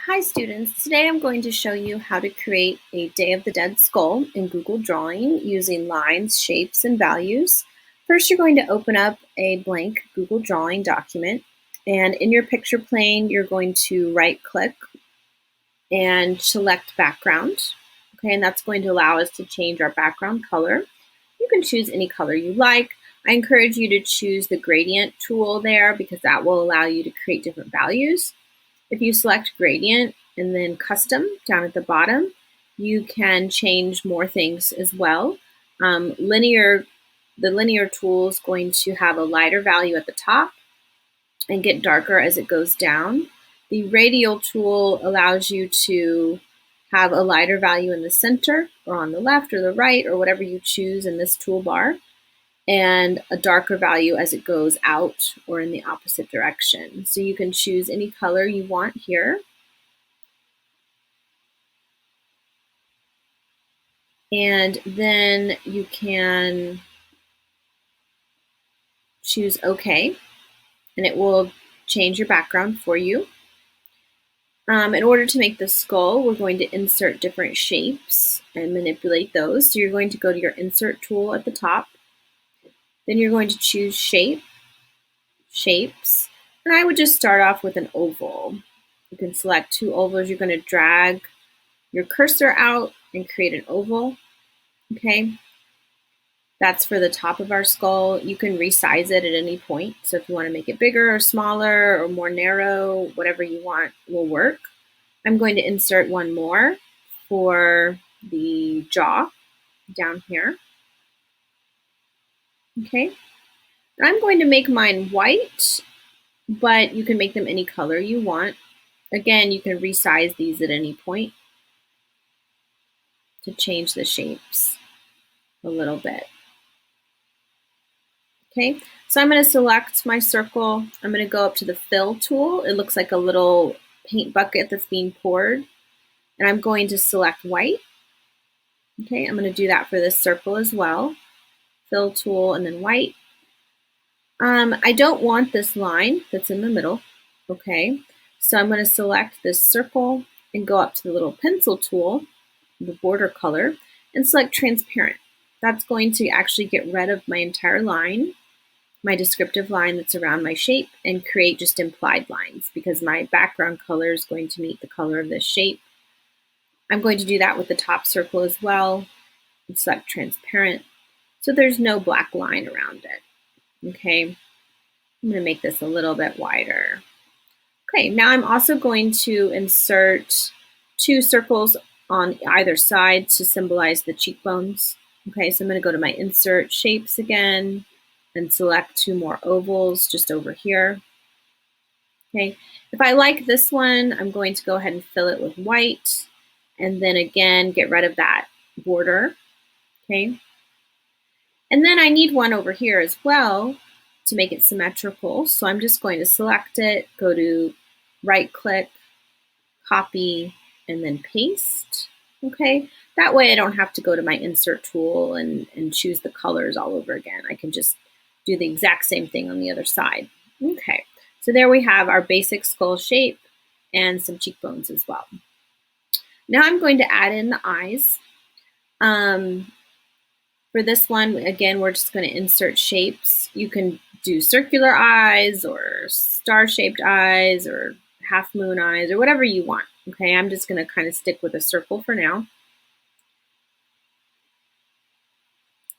Hi students, today I'm going to show you how to create a Day of the Dead skull in Google Drawing using lines, shapes, and values. First you're going to open up a blank Google Drawing document, and in your picture plane you're going to right click and select background. Okay, and that's going to allow us to change our background color. You can choose any color you like. I encourage you to choose the gradient tool there because that will allow you to create different values. If you select gradient and then custom down at the bottom, you can change more things as well. The linear tool is going to have a lighter value at the top and get darker as it goes down. The radial tool allows you to have a lighter value in the center or on the left or the right or whatever you choose in this toolbar, and a darker value as it goes out or in the opposite direction. So you can choose any color you want here. And then you can choose OK, and it will change your background for you. In order to make the skull, we're going to insert different shapes and manipulate those. So you're going to go to your Insert tool at the top. Then you're going to choose Shape, Shapes, and I would just start off with an oval. You can select two ovals. You're going to drag your cursor out and create an oval. Okay, that's for the top of our skull. You can resize it at any point. So if you want to make it bigger or smaller or more narrow, whatever you want will work. I'm going to insert one more for the jaw down here. Okay, and I'm going to make mine white, but you can make them any color you want. Again, you can resize these at any point to change the shapes a little bit. Okay, so I'm going to select my circle. I'm going to go up to the Fill tool. It looks like a little paint bucket that's being poured. And I'm going to select white. Okay, I'm going to do that for this circle as well. Fill tool and then white. I don't want this line that's in the middle. Okay, so I'm going to select this circle and go up to the little pencil tool, the border color, and select transparent. That's going to actually get rid of my entire line, my descriptive line that's around my shape, and create just implied lines because my background color is going to meet the color of this shape. I'm going to do that with the top circle as well and select transparent so there's no black line around it. Okay, I'm going to make this a little bit wider. Okay, now I'm also going to insert two circles on either side to symbolize the cheekbones. Okay, so I'm going to go to my Insert Shapes again and select two more ovals just over here. Okay, if I like this one, I'm going to go ahead and fill it with white and then again get rid of that border. Okay, and then I need one over here as well to make it symmetrical. So I'm just going to select it, go to right click, copy, and then paste. Okay, that way I don't have to go to my Insert tool and choose the colors all over again. I can just do the exact same thing on the other side. Okay, so there we have our basic skull shape and some cheekbones as well. Now I'm going to add in the eyes. For this one, again, we're just going to insert shapes. You can do circular eyes or star-shaped eyes or half moon eyes or whatever you want. Okay, I'm just going to kind of stick with a circle for now.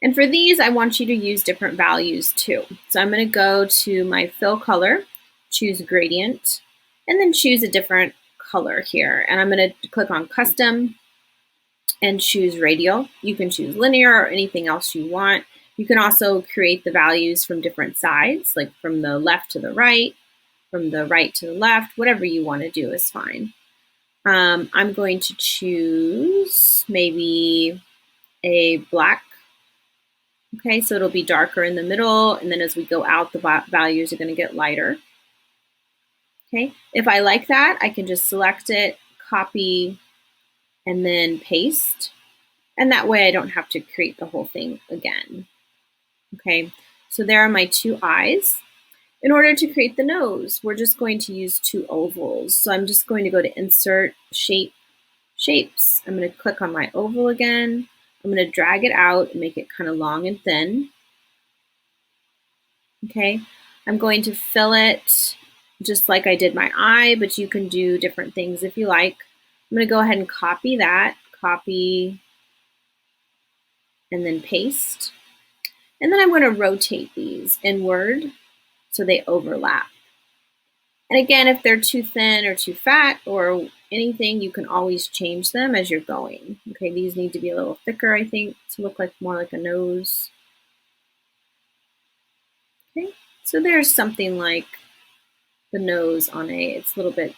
And for these, I want you to use different values too. So I'm going to go to my fill color, choose gradient, and then choose a different color here. And I'm going to click on custom and choose radial. You can choose linear or anything else you want. You can also create the values from different sides, like from the left to the right, from the right to the left, whatever you want to do is fine. I'm going to choose maybe a black. Okay, so it'll be darker in the middle, and then as we go out, the values are going to get lighter. Okay, if I like that, I can just select it, copy, and then paste. And that way I don't have to create the whole thing again. Okay, so there are my two eyes. In order to create the nose, we're just going to use two ovals. So I'm just going to go to Insert, Shape, Shapes. I'm going to click on my oval again. I'm going to drag it out and make it kind of long and thin. Okay, I'm going to fill it just like I did my eye, but you can do different things if you like. I'm going to go ahead and copy that, copy, and then paste. And then I'm going to rotate these inward so they overlap. And again, if they're too thin or too fat or anything, you can always change them as you're going. Okay, these need to be a little thicker, I think, to look like more like a nose. Okay, so there's something like the nose on it's a little bit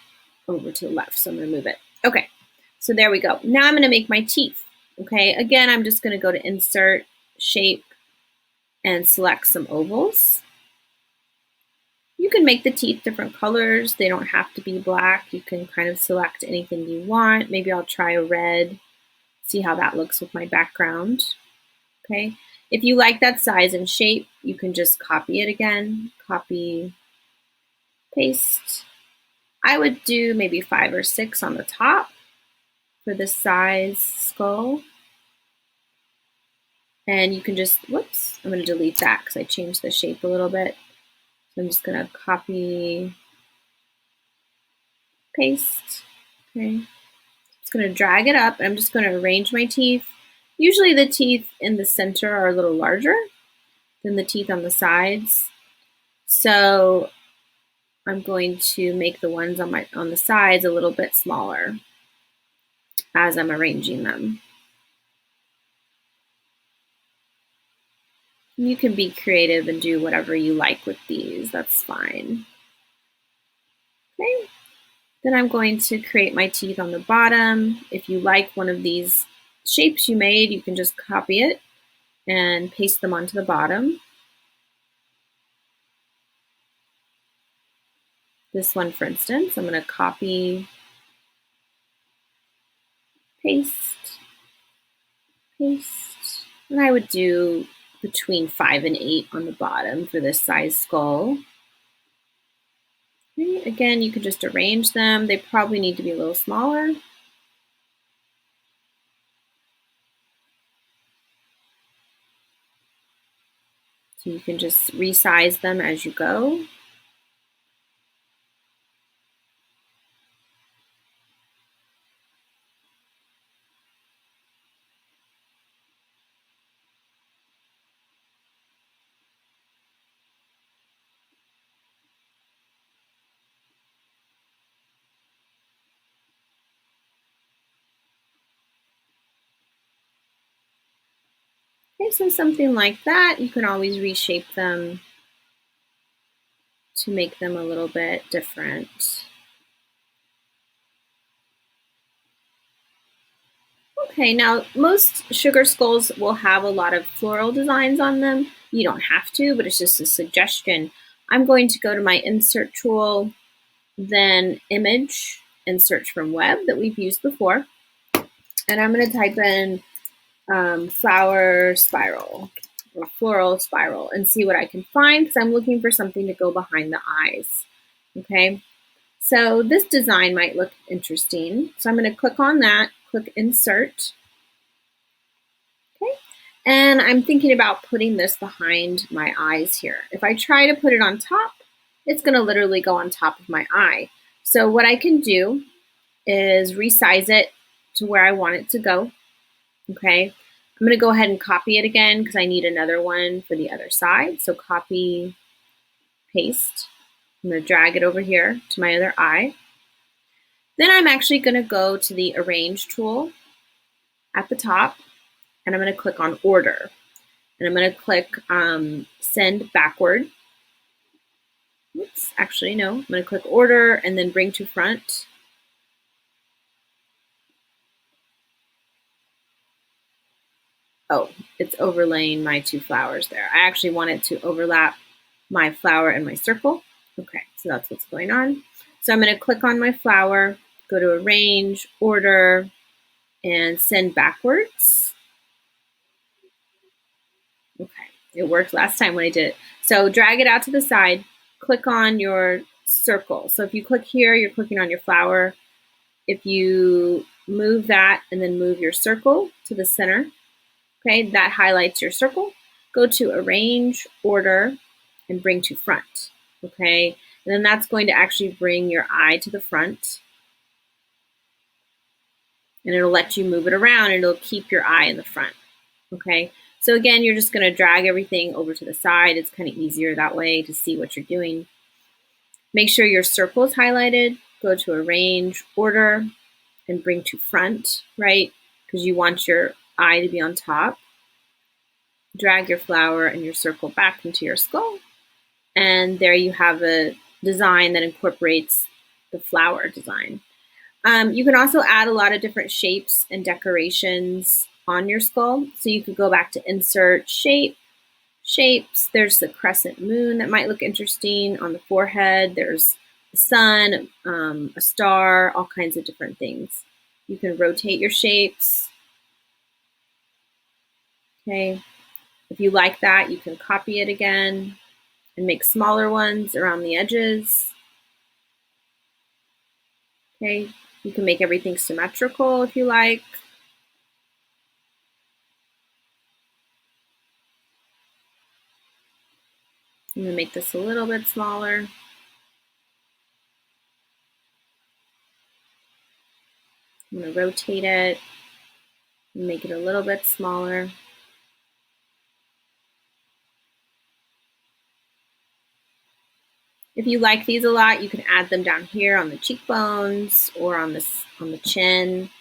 over to the left, so I'm going to move it. Okay, so there we go. Now I'm going to make my teeth. Okay, again, I'm just going to go to Insert, Shape, and select some ovals. You can make the teeth different colors. They don't have to be black. You can kind of select anything you want. Maybe I'll try a red, see how that looks with my background. Okay, if you like that size and shape, you can just copy it again. Copy, paste. I would do maybe 5 or 6 on the top for this size skull. And you can just, whoops, I'm going to delete that because I changed the shape a little bit. So I'm just going to copy, paste. Okay. Just going to drag it up. I'm just going to arrange my teeth. Usually the teeth in the center are a little larger than the teeth on the sides. So I'm going to make the ones on the sides a little bit smaller as I'm arranging them. You can be creative and do whatever you like with these. That's fine. Okay. Then I'm going to create my teeth on the bottom. If you like one of these shapes you made, you can just copy it and paste them onto the bottom. This one, for instance, I'm going to copy, paste, paste. And I would do between 5 and 8 on the bottom for this size skull. Okay. Again, you can just arrange them. They probably need to be a little smaller. So you can just resize them as you go. Okay, so something like that, you can always reshape them to make them a little bit different. Okay, now most sugar skulls will have a lot of floral designs on them. You don't have to, but it's just a suggestion. I'm going to go to my Insert tool, then Image, and search from Web that we've used before. And I'm going to type in flower spiral or floral spiral and see what I can find because I'm looking for something to go behind the eyes. Okay, so this design might look interesting. So I'm going to click on that, click Insert. Okay, and I'm thinking about putting this behind my eyes here. If I try to put it on top, it's going to literally go on top of my eye. So what I can do is resize it to where I want it to go. Okay, I'm going to go ahead and copy it again because I need another one for the other side. So copy, paste. I'm going to drag it over here to my other eye. Then I'm actually going to go to the Arrange tool at the top, and I'm going to click on Order. And I'm going to click Send Backward. Oops, actually, no. I'm going to click Order and then Bring to Front. Oh, it's overlaying my two flowers there. I actually want it to overlap my flower and my circle. Okay, so that's what's going on. So I'm going to click on my flower, go to Arrange, Order, and Send Backwards. Okay, it worked last time when I did it. So drag it out to the side, click on your circle. So if you click here, you're clicking on your flower. If you move that and then move your circle to the center, okay, that highlights your circle. Go to Arrange, Order, and Bring to Front, okay? And then that's going to actually bring your eye to the front, and it'll let you move it around, and it'll keep your eye in the front, okay? So again, you're just gonna drag everything over to the side. It's kind of easier that way to see what you're doing. Make sure your circle is highlighted. Go to Arrange, Order, and Bring to Front, right? Because you want your eye to be on top. Drag your flower and your circle back into your skull. And there you have a design that incorporates the flower design. You can also add a lot of different shapes and decorations on your skull. So you could go back to Insert, Shape, Shapes. There's the crescent moon that might look interesting on the forehead. There's the sun, a star, all kinds of different things. You can rotate your shapes. Okay. If you like that, you can copy it again and make smaller ones around the edges. Okay, you can make everything symmetrical if you like. I'm going to make this a little bit smaller. I'm going to rotate it and make it a little bit smaller. If you like these a lot, you can add them down here on the cheekbones or on the chin.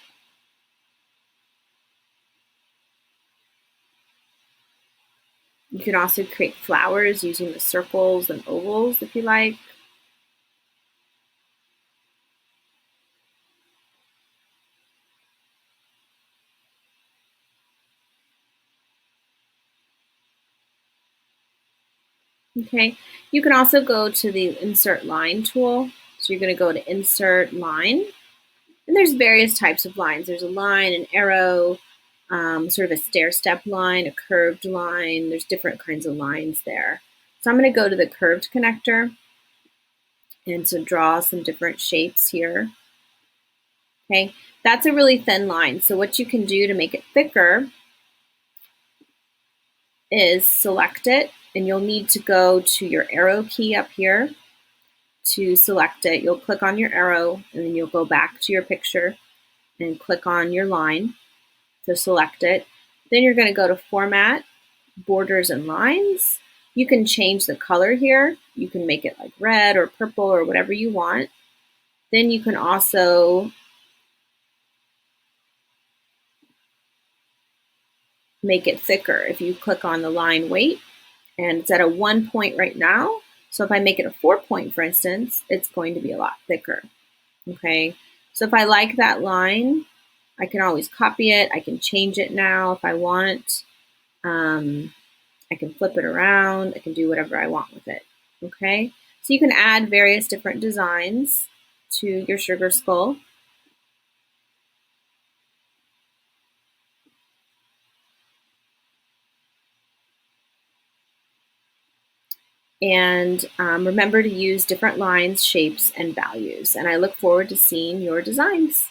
You can also create flowers using the circles and ovals if you like. Okay, you can also go to the Insert Line tool. So you're going to go to Insert Line. And there's various types of lines. There's a line, an arrow, sort of a stair-step line, a curved line. There's different kinds of lines there. So I'm going to go to the curved connector and to draw some different shapes here. Okay, that's a really thin line. So what you can do to make it thicker is select it, and you'll need to go to your arrow key up here to select it. You'll click on your arrow, and then you'll go back to your picture and click on your line to select it. Then you're going to go to Format, Borders and Lines. You can change the color here. You can make it like red or purple or whatever you want. Then you can also make it thicker if you click on the line weight, and it's at a 1 point right now. So if I make it a 4 point, for instance, it's going to be a lot thicker. Okay, so if I like that line, I can always copy it. I can change it now if I want. I can flip it around. I can do whatever I want with it. Okay, so you can add various different designs to your sugar skull. And remember to use different lines, shapes, and values. And I look forward to seeing your designs.